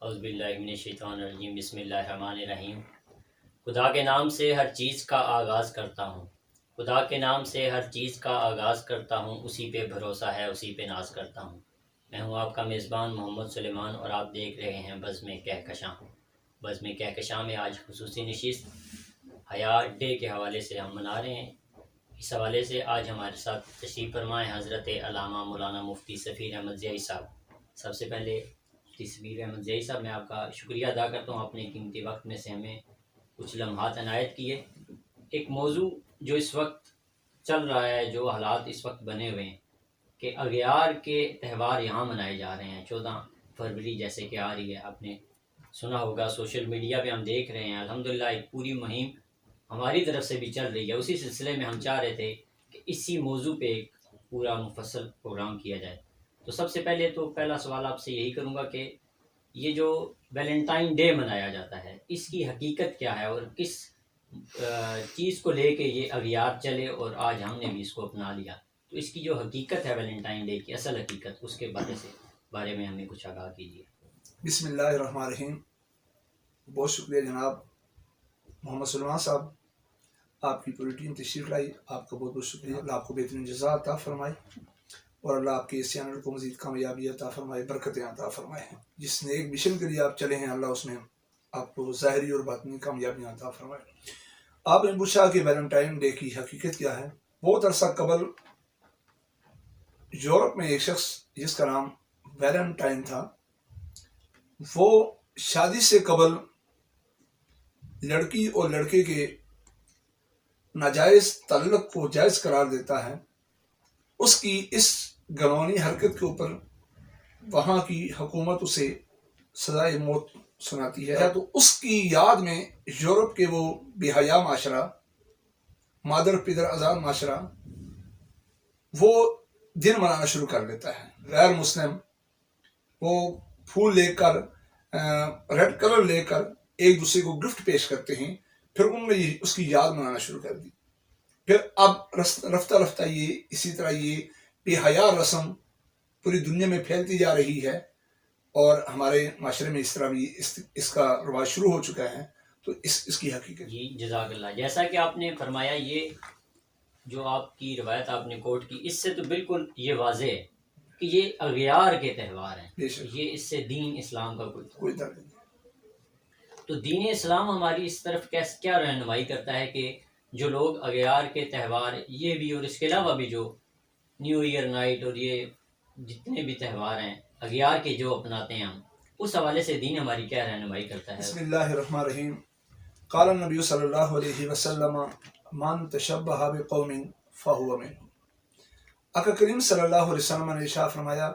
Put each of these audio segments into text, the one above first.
اعوذ باللہ من الشیطان الرجیم، بسم اللہ الرحمن الرحیم۔ خدا کے نام سے ہر چیز کا آغاز کرتا ہوں، خدا کے نام سے ہر چیز کا آغاز کرتا ہوں، اسی پہ بھروسہ ہے، اسی پہ ناز کرتا ہوں۔ میں ہوں آپ کا میزبان محمد سلیمان اور آپ دیکھ رہے ہیں بزم کہکشاں۔ بزم کہکشاں میں آج خصوصی نشست حیا ڈے کے حوالے سے ہم منا رہے ہیں۔ اس حوالے سے آج ہمارے ساتھ تشریف فرمائے حضرت علامہ مولانا مفتی سفیر احمد زیائی صاحب۔ سب سے پہلے مفتی سفیر احمد زیائی صاحب، میں آپ کا شکریہ ادا کرتا ہوں، اپنے قیمتی وقت میں سے ہمیں کچھ لمحات عنایت کیے۔ ایک موضوع جو اس وقت چل رہا ہے، جو حالات اس وقت بنے ہوئے ہیں کہ اغیار کے تہوار یہاں منائے جا رہے ہیں، 14 فروری جیسے کہ آ رہی ہے، آپ نے سنا ہوگا، سوشل میڈیا پہ ہم دیکھ رہے ہیں۔ الحمدللہ ایک پوری مہم ہماری طرف سے بھی چل رہی ہے۔ اسی سلسلے میں ہم چاہ رہے تھے کہ اسی موضوع پہ ایک پورا مفصل پروگرام کیا جائے۔ تو سب سے پہلے تو پہلا سوال آپ سے یہی کروں گا کہ یہ جو ویلنٹائن ڈے منایا جاتا ہے، اس کی حقیقت کیا ہے اور کس چیز کو لے کے یہ اغیار چلے اور آج ہم نے بھی اس کو اپنا لیا؟ تو اس کی جو حقیقت ہے ویلنٹائن ڈے کی، اصل حقیقت، اس کے بارے میں ہمیں کچھ آگاہ کیجیے۔ بسم اللہ الرحمن الرحیم۔ بہت شکریہ جناب محمد سلمان صاحب، آپ کی پوری ٹیم تشریف لائی، آپ کا بہت بہت شکریہ۔ اللہ آپ کو بہترین جزا عطا فرمائے اور اللہ آپ کے اس چینل کو مزید کامیابی عطا فرمائے، برکتیں عطا فرمائے۔ جس نے ایک مشن کے لیے آپ چلے ہیں، اللہ اس میں آپ کو ظاہری اور باطنی کامیابی عطا فرمائے۔ آپ نے پوچھا کہ ویلنٹائن ڈے کی حقیقت کیا ہے۔ بہت عرصہ قبل یورپ میں ایک شخص جس کا نام ویلنٹائن تھا، وہ شادی سے قبل لڑکی اور لڑکے کے ناجائز تعلق کو جائز قرار دیتا ہے۔ اس کی اس گنوانی حرکت کے اوپر وہاں کی حکومت اسے سزائے موت سناتی ہے۔ تو اس کی یاد میں یورپ کے وہ بے حیا معاشرہ، مادر پدر آزاد معاشرہ، وہ دن منانا شروع کر دیتا ہے۔ غیر مسلم وہ پھول لے کر، ریڈ کلر لے کر ایک دوسرے کو گفٹ پیش کرتے ہیں، پھر ان نے اس کی یاد منانا شروع کر دی۔ پھر اب رفتہ رفتہ یہ اسی طرح یہ بے حیا رسم پوری دنیا میں پھیلتی جا رہی ہے اور ہمارے معاشرے میں اس طرح بھی اس کا رواج شروع ہو چکا ہے۔ تو اس کی حقیقت جی جزاک اللہ۔ جیسا کہ آپ نے فرمایا، یہ جو آپ کی روایت آپ نے کوٹ کی، اس سے تو بالکل یہ واضح ہے کہ یہ اغیار کے تہوار ہیں، یہ اس سے دین اسلام کا کوئی تعلق نہیں۔ تو دین اسلام ہماری اس طرف کیا رہنمائی کرتا ہے کہ جو لوگ اغیار کے تہوار، یہ بھی اور اس کے علاوہ بھی جو نیو ایئر نائٹ اور یہ جتنے بھی تہوار ہیں اغیار کے جو اپناتے ہیں ہم، اس حوالے سے دین ہماری کیا رہنمائی کرتا ہے؟ بسم اللہ الرحمن الرحیم۔ قال النبی صلی اللہ علیہ وسلم من تشبہ بقوم فہو منہم۔ آقا کریم صلی اللہ علیہ وسلم نے ارشاد فرمایا،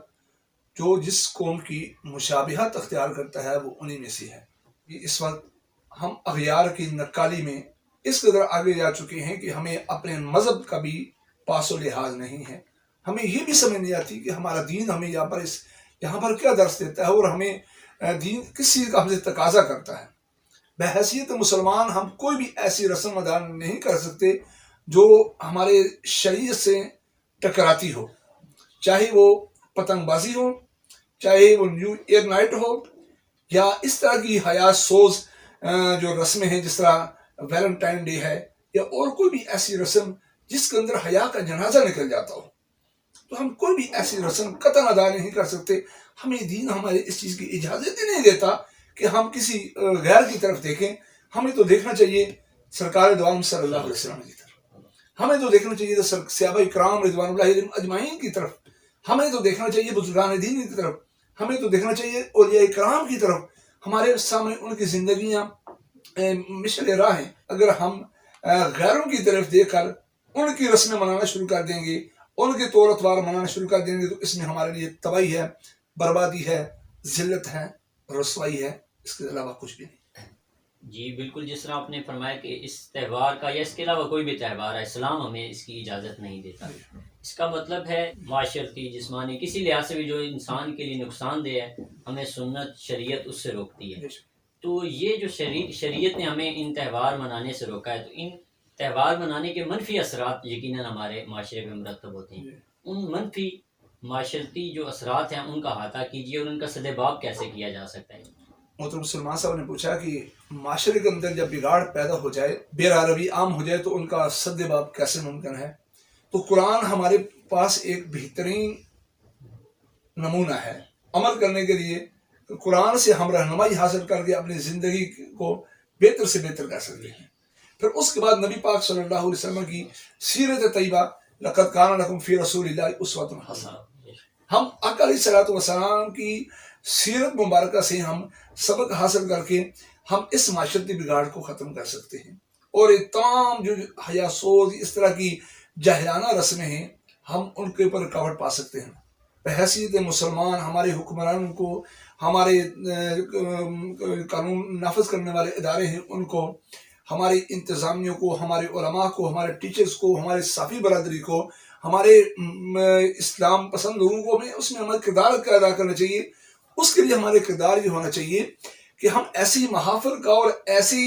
جو جس قوم کی مشابہت اختیار کرتا ہے وہ انہی میں سے ہے۔ اس وقت ہم اغیار کی نکالی میں اس قدر آگے جا چکے ہیں کہ ہمیں اپنے مذہب کا بھی پاس و لحاظ نہیں ہے۔ ہمیں یہ بھی سمجھ نہیں آتی کہ ہمارا دین ہمیں یہاں پر کیا درس دیتا ہے اور ہمیں دین کس چیز کا ہم سے تقاضا کرتا ہے۔ بحیثیت مسلمان ہم کوئی بھی ایسی رسم ادا نہیں کر سکتے جو ہمارے شریعت سے ٹکراتی ہو، چاہے وہ پتنگ بازی ہو، چاہے وہ نیو ایئر نائٹ ہو، یا اس طرح کی حیا سوز جو رسمیں ہیں، جس طرح ویلنٹائن ڈے ہے، یا اور کوئی بھی ایسی رسم جس کے اندر حیا کا جنازہ نکل جاتا ہو۔ تو ہم کوئی بھی ایسی رسم قطعاً ادا نہیں کر سکتے۔ ہمیں دین ہمارے اس چیز کی اجازت ہی نہیں دیتا کہ ہم کسی غیر کی طرف دیکھیں۔ ہمیں تو دیکھنا چاہیے سرکار دو عالم صلی اللہ علیہ وسلم کی طرف، ہمیں تو دیکھنا چاہیے صحابہ کرام رضوان اللہ علیہم اجمعین کی طرف، ہمیں تو دیکھنا چاہیے بزرگان دین کی طرف، ہمیں تو دیکھنا چاہیے اولیاء کرام کی طرف۔ ہمارے سامنے ان کی زندگیاں مشعل راہ ہیں۔ اگر ہم غیروں کی طرف دیکھ کر ان کی رسمیں منانا شروع کر دیں گے، ان کے طور اتوار منانا شروع کر دیں گے، تو اس میں ہمارے لیے تباہی ہے، بربادی ہے، ذلت ہے، رسوائی ہے، اس کے علاوہ کچھ بھی نہیں۔ جی بالکل، جس طرح آپ نے فرمایا کہ اس تہوار کا یا اس کے علاوہ کوئی بھی تہوار ہے، اسلام ہمیں اس کی اجازت نہیں دیتا۔ اس کا مطلب ہے معاشرتی، جسمانی، کسی لحاظ سے بھی جو انسان کے لیے نقصان دہ ہے، ہمیں سنت شریعت اس سے روکتی ہے۔ تو یہ جو شریعت نے ہمیں ان تہوار منانے سے روکا ہے، تو ان تہوار منانے کے منفی اثرات یقیناً ہمارے معاشرے پہ مرتب ہوتے ہیں۔ ان منفی معاشرتی جو اثرات ہیں ان کا احاطہ کیجیے اور ان کا سد باب کیسے کیا جا سکتا ہے؟ محترم سلمان صاحب نے پوچھا کہ معاشرے کے اندر جب بگاڑ پیدا ہو جائے، بے روی عام ہو جائے، تو ان کا سد باب کیسے ممکن ہے؟ تو قرآن ہمارے پاس ایک بہترین نمونہ ہے عمل کرنے کے لیے. قرآن سے ہم رہنمائی حاصل کر کے اپنی زندگی کو بہتر سے بہتر کر سکتے ہیں. پھر اس کے بعد نبی پاک صلی اللہ علیہ وسلم کی سیرت طیبہ، لقد کان لکم فی رسول اللہ اسوۃ حسنہ. ہم آقا علیہ الصلوۃ والسلام کی سیرت مبارکہ سے ہم سبق حاصل کر کے ہم اس معاشرتی بگاڑ کو ختم کر سکتے ہیں. اور یہ تمام جو حیا سوز اس طرح کی جاہلانہ رسمیں ہیں، ہم ان کے اوپر رکاوٹ پا سکتے ہیں. بحیثیت مسلمان ہمارے حکمرانوں کو، ہمارے قانون نافذ کرنے والے ادارے ہیں ان کو، ہماری انتظامیہ کو، ہمارے علماء کو، ہمارے ٹیچرز کو، ہمارے صافی برادری کو، ہمارے اسلام پسند لوگوں کو ہمیں اس میں ہمارا کردار ادا کرنا چاہیے. اس کے لیے ہمارے کردار یہ ہونا چاہیے کہ ہم ایسی محافل کا اور ایسی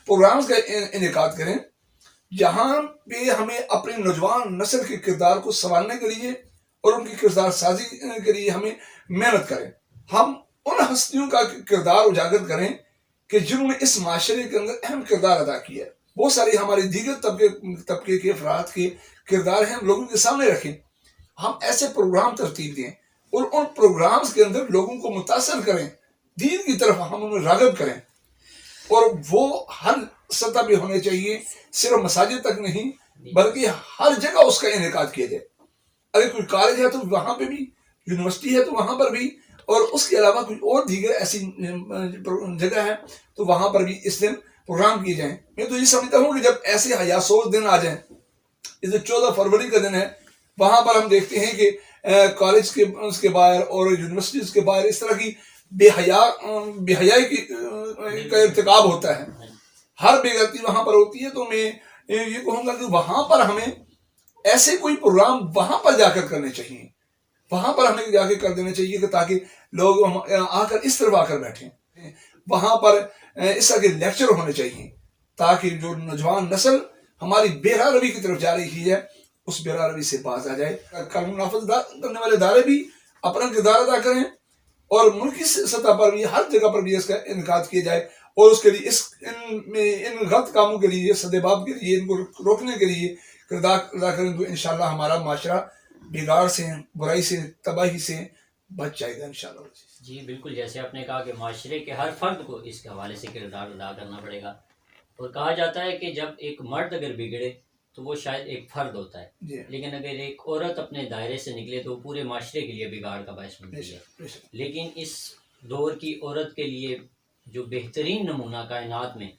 پروگرامز کا انعقاد کریں جہاں پہ ہمیں اپنے نوجوان نسل کے کردار کو سنوارنے کے لیے اور ان کی کردار سازی کے لیے ہمیں محنت کریں. ہم ان ہستیوں کا کردار اجاگر کریں کہ جنہوں نے اس معاشرے کے اندر اہم کردار ادا کیا ہے. بہت سارے ہمارے دیگر طبقے کے افراد کے کردار ہیں، ہم لوگوں کے سامنے رکھیں. ہم ایسے پروگرام ترتیب دیں اور ان پروگرامز کے اندر لوگوں کو متاثر کریں، دین کی طرف ہم انہیں راغب کریں. اور وہ ہر سطح پہ ہونے چاہیے، صرف مساجد تک نہیں بلکہ ہر جگہ اس کا انعقاد کیا جائے. اگر کوئی کالج ہے تو وہاں پہ بھی، یونیورسٹی ہے تو وہاں پر بھی، اور اس کے علاوہ کوئی اور دیگر ایسی جگہ ہے تو وہاں پر بھی اس دن پروگرام کیے جائیں. میں تو یہ سمجھتا ہوں کہ جب ایسے حیاسوز دن آ جائیں، جیسے 14 فروری کا دن ہے، وہاں پر ہم دیکھتے ہیں کہ کالج کے اس کے باہر اور یونیورسٹیز کے باہر اس طرح کی بے حیائی کا ارتکاب ہوتا ہے، ہر بے غلطی وہاں پر ہوتی ہے. تو میں یہ کہوں گا کہ وہاں پر ہمیں ایسے کوئی پروگرام وہاں پر جا کر کرنے چاہیے، وہاں پر ہمیں جا کے کر دینا چاہیے کہ تاکہ لوگ آ کر اس طرف آ کر بیٹھیں. وہاں پر اس طرح کے لیکچر ہونے چاہیے تاکہ جو نوجوان نسل ہماری بے روی کی طرف جا رہی ہے اس بے روی سے باز آ جائے. قانون نافذ کرنے والے ادارے بھی اپنا کردار ادا کریں اور ملکی سطح پر بھی ہر جگہ پر بھی اس کا انعقاد کیا جائے، اور اس کے لیے ان غلط کاموں کے لیے، سدباب کے لیے، ان کو روکنے کے لیے کردار ادا کریں تو انشاءاللہ ہمارا معاشرہ بگاڑ سے، برائی سے، تباہی سے بچ جائے گا انشاءاللہ. جی بالکل، جیسے آپ نے کہا کہ معاشرے کے ہر فرد کو اس کے حوالے سے کردار ادا کرنا پڑے گا. اور کہا جاتا ہے کہ جب ایک مرد اگر بگڑے تو وہ شاید ایک فرد ہوتا ہے، لیکن اگر ایک عورت اپنے دائرے سے نکلے تو وہ پورے معاشرے کے لیے بگاڑ کا باعث بنتی ہے. لیکن اس دور کی عورت کے لیے جو بہترین نمونہ کائنات میں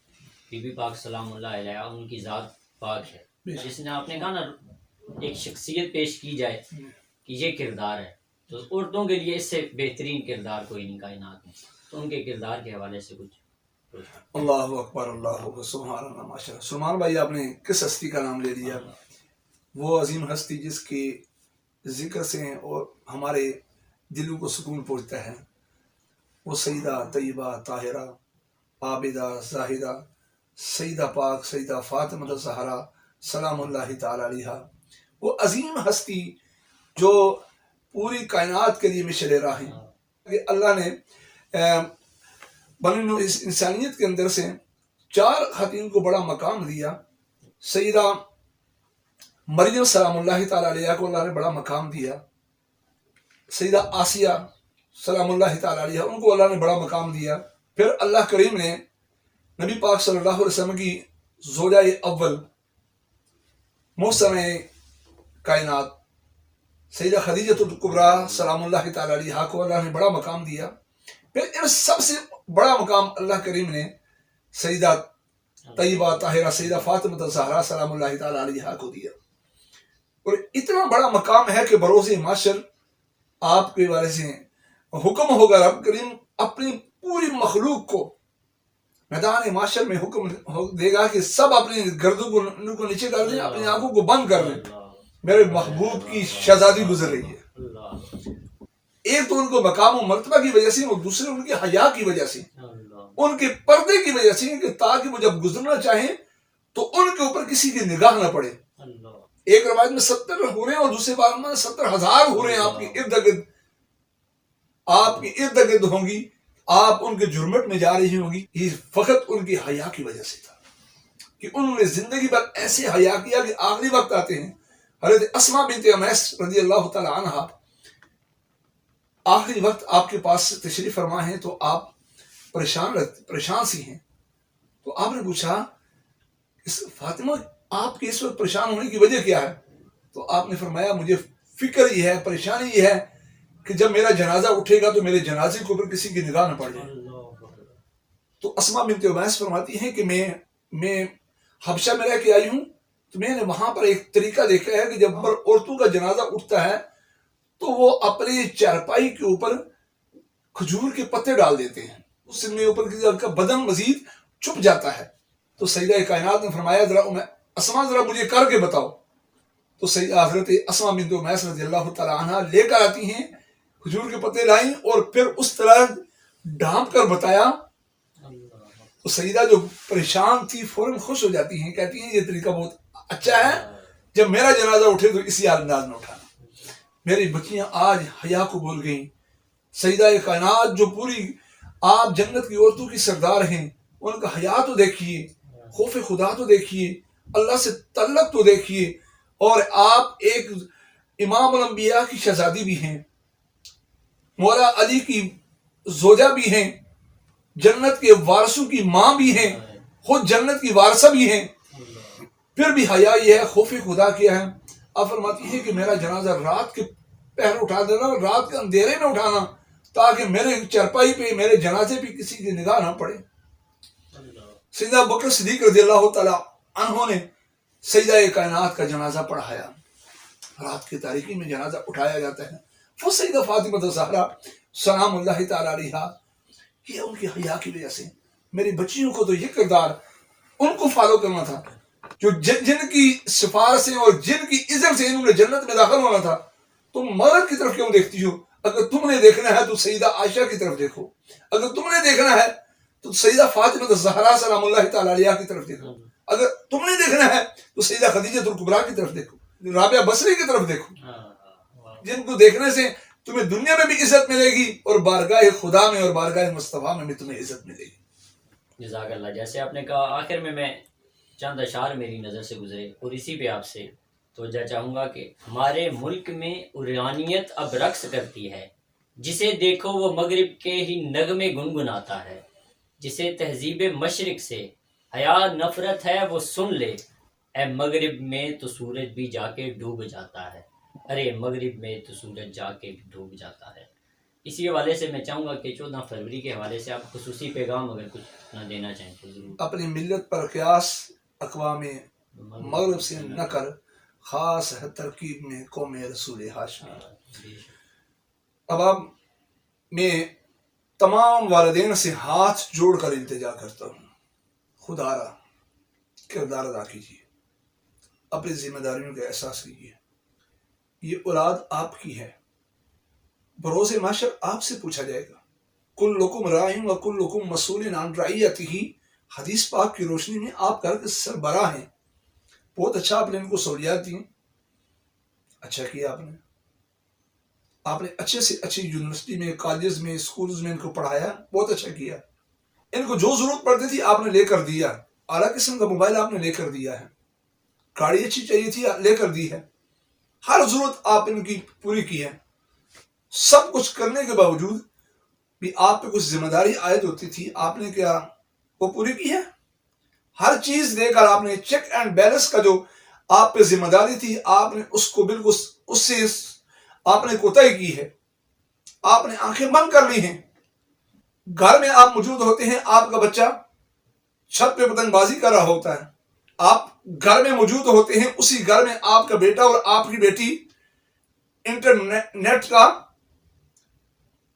بی بی پاک سلام اللہ علیہ، ان کی ذات پاک ہے، جس نے آپ نے کہا نا ایک شخصیت پیش کی جائے کہ یہ کردار ہے، تو عورتوں کے لیے اس سے بہترین کردار کوئی نہیں کائنات میں. تو ان کے کردار کے حوالے سے کچھ. اللہ اکبر، اللہ اکبر، سبحان اللہ، ماشاء اللہ. سلمان بھائی، آپ نے کس ہستی کا نام لے لیا؟ وہ عظیم ہستی جس کے ذکر سے اور ہمارے دلوں کو سکون پہنچتا ہے، وہ سیدہ طیبہ طاہرہ عابدہ زاہدہ سیدہ پاک سیدہ فاطمہ الزہرا سلام اللہ تعالی علیہا. وہ عظیم ہستی جو پوری کائنات کے لیے مشعل راہ ہیں. کہ اللہ نے بنی نوع انسانیت کے اندر سے 4 خواتین کو بڑا مقام دیا. سیدہ مریم سلام اللہ تعالی علیہ کو اللہ نے بڑا مقام دیا. سیدہ آسیہ سلام اللہ تعالی علیہ، ان کو اللہ نے بڑا مقام دیا. پھر اللہ کریم نے نبی پاک صلی اللہ علیہ وسلم کی زوجہ اول محسن کائنات سیدہ خدیجہ الکبریٰ سلام اللہ تعالی علیہ کو اللہ نے بڑا مقام دیا. پھر ان سب سے بڑا مقام اللہ کریم نے سیدہ طیبہ طاہرہ سیدہ فاطمہ الزہرا سلام اللہ تعالی علیہ کو دیا. اور اتنا بڑا مقام ہے کہ بروز معاشر آپ کے بارے سے حکم ہوگا، رب کریم اپنی پوری مخلوق کو میدان معاشر میں حکم دے گا کہ سب اپنی گردوں کو نیچے کر دیں، اپنی آنکھوں کو بند کر دیں، میرے محبوب کی شہزادی گزر رہی ہے. ایک تو ان کو مقام و مرتبہ کی وجہ سے، اور دوسرے ان کے حیا کی وجہ سے، ان کے پردے کی وجہ سے، کہ تاکہ وہ جب گزرنا چاہیں تو ان کے اوپر کسی کی نگاہ نہ پڑے. ایک روایت میں 70 ہو رہے ہیں اور دوسرے بار میں 70,000 ہو رہے ہیں آپ کے ارد گرد ہوں گی. آپ ان کے جرمٹ میں جا رہی ہوں گی، یہ فقط ان کی حیا کی وجہ سے تھا کہ انہوں نے زندگی بھر ایسے حیا کیا کہ آخری وقت آتے ہیں حضرت اسما بنت عمیس رضی اللہ تعالی عنہ آخری وقت آپ کے پاس تشریف فرما ہیں تو آپ پریشان سی ہیں. تو آپ نے پوچھا فاطمہ آپ کے اس وقت پریشان ہونے کی وجہ کیا ہے؟ تو آپ نے فرمایا مجھے فکر یہ ہے، پریشانی یہ ہے کہ جب میرا جنازہ اٹھے گا تو میرے جنازے کے اوپر کسی کی نگاہ نہ پڑ جائے. تو اسما بنت عمیس فرماتی ہیں کہ میں حبشہ میں رہ کے آئی ہوں، تو میں نے وہاں پر ایک طریقہ دیکھا ہے کہ جب عورتوں کا جنازہ اٹھتا ہے تو وہ اپنی چارپائی کے اوپر کھجور کے پتے ڈال دیتے ہیں، اس میں اوپر کا بدن مزید چھپ جاتا ہے. تو سیدہ کائنات نے فرمایا اسما ذرا مجھے کر کے بتاؤ. تو سیدہ حضرت اسما بنت عمیس رضی اللہ تعالی عنہ لے کر آتی ہیں، کھجور کے پتے لائیں اور پھر اس طرح ڈھانپ کر بتایا. تو سیدہ جو پریشان تھی فوراً خوش ہو جاتی ہیں، کہتی ہیں یہ طریقہ بہت اچھا ہے، جب میرا جنازہ اٹھے تو اسی انداز میں اٹھانا. میری بچیاں آج حیا کو بھول گئیں. سیدہ کائنات جو پوری آپ جنت کی عورتوں کی سردار ہیں، ان کا حیا تو دیکھیے، خوف خدا تو دیکھیے، اللہ سے تعلق تو دیکھیے، اور آپ ایک امام الانبیاء کی شہزادی بھی ہیں، مولا علی کی زوجہ بھی ہیں، جنت کے وارثوں کی ماں بھی ہیں، خود جنت کی وارثہ بھی ہیں، پھر بھی حیا یہ ہے، خوف خدا کیا ہے. آپ فرماتی ہیں کہ میرا جنازہ رات کے پہر اٹھا دینا، رات کے اندھیرے میں اٹھانا، تاکہ میرے چرپائی پہ میرے جنازے پہ کسی کی نگاہ نہ پڑے. سیدنا بکر صدیق رضی اللہ تعالی عنہ نے سیدہ کائنات کا جنازہ پڑھایا. رات کی تاریکی میں جنازہ اٹھایا جاتا ہے. وہ سیدہ فاطمہ زہرا سلام اللہ تعالی علیہا، یہ ان کی حیا کی وجہ سے. میری بچیوں کو تو یہ کردار ان کو فالو کرنا تھا جو جن کی سفارشیں اور جن کی عزت سے انہوں نے جنت میں داخل ہونا تھا. تم مرد کی طرف کیوں دیکھتی ہو؟ اگر تم نے دیکھنا ہے تو سیدہ عائشہ کی طرف دیکھو، اگر تم نے دیکھنا ہے تو سیدہ فاطمہ زہرا سلام اللہ تعالی علیہا کی طرف دیکھو، اگر تم نے دیکھنا ہے تو سیدہ خدیجہ الکبریٰ کی طرف دیکھو، رابعہ بصری کی طرف دیکھو، جن کو دیکھنے سے تمہیں دنیا میں بھی عزت ملے گی اور بارگاہ خدا میں اور بارگاہ مصطفیٰ میں بھی تمہیں عزت ملے گی. جزاک اللہ. جیسے آپ نے کہا آخر میں چند اشعار میری نظر سے گزرے اور اسی پہ آپ سے توجہ چاہوں گا کہ ہمارے ملک میں عریانیت اب رقص کرتی ہے، جسے دیکھو وہ مغرب کے ہی نغمے گنگناتا ہے، جسے تہذیب مشرق سے حیا نفرت ہے وہ سن لے، اے مغرب میں تو سورج بھی جا کے ڈوب جاتا ہے، ارے مغرب میں تو سورج جا کے ڈوب جاتا ہے. اسی حوالے سے میں چاہوں گا کہ 14 فروری کے حوالے سے آپ خصوصی پیغام اگر کچھ نہ دینا چاہیں تو ضرور. اپنی ملت پر قیاس اقوام مغرب سے نہ کر، خاص ہے ترکیب میں قوم رسول ہاشمی. اب میں تمام والدین سے ہاتھ جوڑ کر التجا کرتا ہوں، خدا را کردار ادا کیجیے، اپنی ذمہ داریوں کا احساس کیجیے. یہ اولاد آپ کی ہے، بروز محشر آپ سے پوچھا جائے گا. کلکم راع و کلکم مسئول عن رعیتہ، حدیث پاک کی روشنی میں آپ گھر کے سربراہ ہیں. بہت اچھا آپ نے ان کو سہولیات دی، اچھا کیا آپ نے اچھے سے اچھی یونیورسٹی میں، کالجز میں، اسکولز میں ان کو پڑھایا، بہت اچھا کیا. ان کو جو ضرورت پڑتی تھی آپ نے لے کر دیا، اعلیٰ قسم کا موبائل آپ نے لے کر دیا ہے، گاڑی اچھی چاہیے تھی لے کر دی ہے، ہر ضرورت آپ ان کی پوری کی ہے. سب کچھ کرنے کے باوجود بھی آپ پہ کچھ ذمہ داری عائد ہوتی تھی، آپ نے کیا وہ پوری کی ہے؟ ہر چیز دے کر آپ نے چیک اینڈ بیلنس کا جو آپ پہ ذمہ داری تھی آپ نے اس کو بالکل اس سے آپ نے کوتاہی کی ہے. آپ نے آنکھیں بند کر لی ہیں. گھر میں آپ موجود ہوتے ہیں، آپ کا بچہ چھت پہ پتنگ بازی کر رہا ہوتا ہے، آپ گھر میں موجود ہوتے ہیں، اسی گھر میں آپ کا بیٹا اور آپ کی بیٹی انٹرنیٹ کا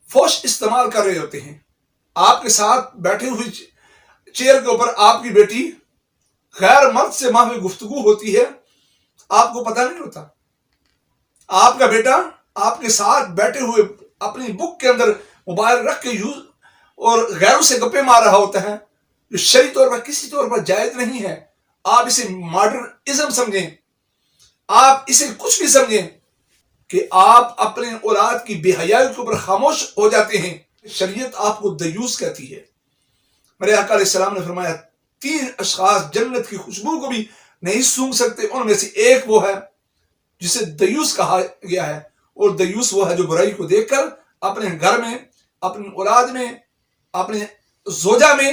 فوش استعمال کر رہے ہوتے ہیں. آپ کے ساتھ بیٹھے ہوئے چیئر کے اوپر آپ کی بیٹی غیر مرد سے ماہ میں گفتگو ہوتی ہے، آپ کو پتہ نہیں ہوتا. آپ کا بیٹا آپ کے ساتھ بیٹھے ہوئے اپنی بک کے اندر موبائل رکھ کے یوز اور غیروں سے گپے مار رہا ہوتا ہے، جو شرعی طور پر کسی طور پر جائز نہیں ہے. آپ اسے ماڈرنزم سمجھیں، آپ اسے کچھ بھی سمجھیں کہ آپ اپنے اولاد کی بے حیائی کے اوپر خاموش ہو جاتے ہیں شریعت آپ کو دیوس کہتی ہے۔ میرے آقا علیہ السلام نے فرمایا 3 اشخاص جنت کی خوشبو کو بھی نہیں سونگھ سکتے، ان میں سے ایک وہ ہے جسے دیوس کہا گیا ہے، اور دیوس وہ ہے جو برائی کو دیکھ کر اپنے گھر میں، اپنی اولاد میں، اپنے زوجہ میں،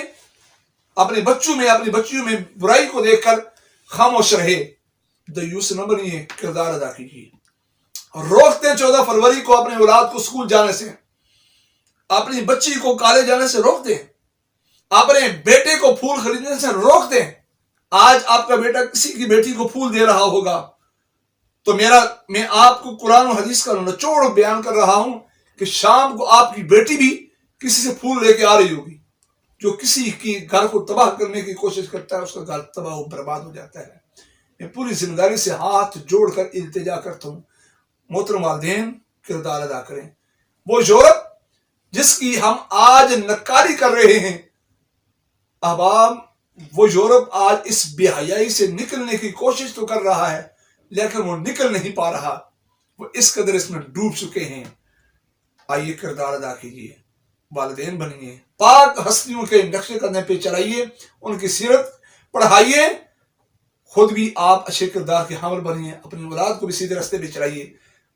اپنے بچوں میں، اپنی بچیوں میں برائی کو دیکھ کر خاموش رہے۔ دیوس نہ بنیے، کردار ادا کیجیے۔ روکتے 14 فروری کو اپنے اولاد کو اسکول جانے سے، اپنی بچی کو کالج جانے سے روک دیں، اپنے بیٹے کو پھول خریدنے سے روک دیں۔ آج آپ کا بیٹا کسی کی بیٹی کو پھول دے رہا ہوگا تو میں آپ کو قرآن و حدیث کا نچوڑ بیان کر رہا ہوں کہ شام کو آپ کی بیٹی بھی کسی سے پھول لے کے آ رہی ہوگی۔ جو کسی کی گھر کو تباہ کرنے کی کوشش کرتا ہے اس کا گھر تباہ و برباد ہو جاتا ہے۔ میں پوری ذمہ داری سے ہاتھ جوڑ کر التجا کرتا ہوں، محترم والدین کردار ادا کریں۔ وہ یورپ جس کی ہم آج نکاری کر رہے ہیں، احباب، وہ یورپ آج اس بے حیائی سے نکلنے کی کوشش تو کر رہا ہے لیکن وہ نکل نہیں پا رہا، وہ اس قدر اس میں ڈوب چکے ہیں۔ آئیے کردار ادا کیجیے، والدین بنیے، پاک ہستیوں کے نقش قدم پہ چلائیے، ان کی سیرت پڑھائیے، خود بھی آپ اچھے کردار کے حامل بنیے، اپنی اولاد کو بھی سیدھے راستے پہ چلائیے۔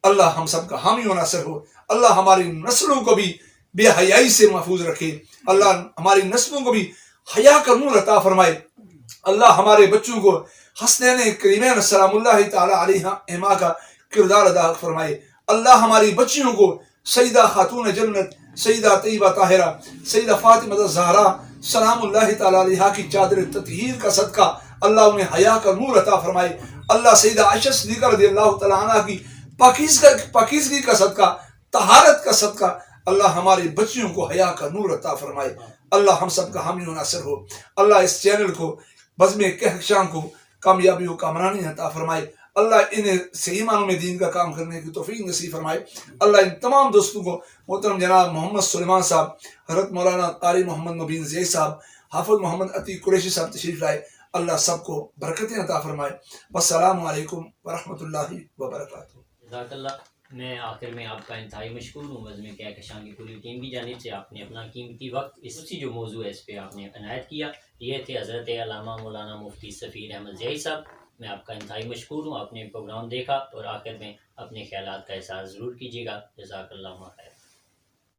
اللہ ہم سب کا حامی و ناصر ہو، اللہ ہماری نسلوں کو بھی بے حیائی سے محفوظ رکھے، اللہ ہماری نسلوں کو بھی حیا کا نور عطا فرمائے، اللہ ہمارے بچوں کو حسنین کریمین سلام اللہ تعالی علیہما کا کردار ادا فرمائے، اللہ ہماری بچیوں کو سیدہ خاتون جنت سیدہ طیبہ طاہرہ سیدہ فاطمہ زہرا سلام اللہ تعالی علیہا کی چادر تطہیر کا صدقہ اللہ انہیں حیا کا نور عطا فرمائے، اللہ سیدہ عائشہ صدیقہ رضی اللہ تعالی عنہ کی پاکیزگی کا صدقہ، طہارت کا صدقہ اللہ ہماری بچیوں کو حیا کا نور عطا فرمائے، اللہ ہم سب کا حامی و ناصر ہو، اللہ اس چینل کو بزم کہکشاں کو کامیابی و کامرانی عطا فرمائے، اللہ انہیں صحیح معنوں میں دین کا کام کرنے کی توفیق نصیب فرمائے، اللہ ان تمام دوستوں کو، محترم جناب محمد سلیمان صاحب، حضرت مولانا قاری محمد مبین زئی صاحب، حافظ محمد عتیق قریشی صاحب تشریف لائے، اللہ سب کو برکتیں عطا فرمائے۔ والسلام علیکم ورحمۃ اللہ وبرکاتہ۔ جزاک اللہ۔ میں آخر میں آپ کا انتہائی مشکور ہوں، بزم کہکشاں کی پوری ٹیم کی جانب سے آپ نے اپنا قیمتی وقت اسی جو موضوع ہے اس پہ آپ نے عنایت کیا۔ یہ تھے حضرت علامہ مولانا مفتی سفیر احمد زئی صاحب، میں آپ کا انتہائی مشکور ہوں، آپ نے پروگرام دیکھا اور آخر میں اپنے خیالات کا اظہار ضرور کیجیے گا۔ جزاک اللہ خیر۔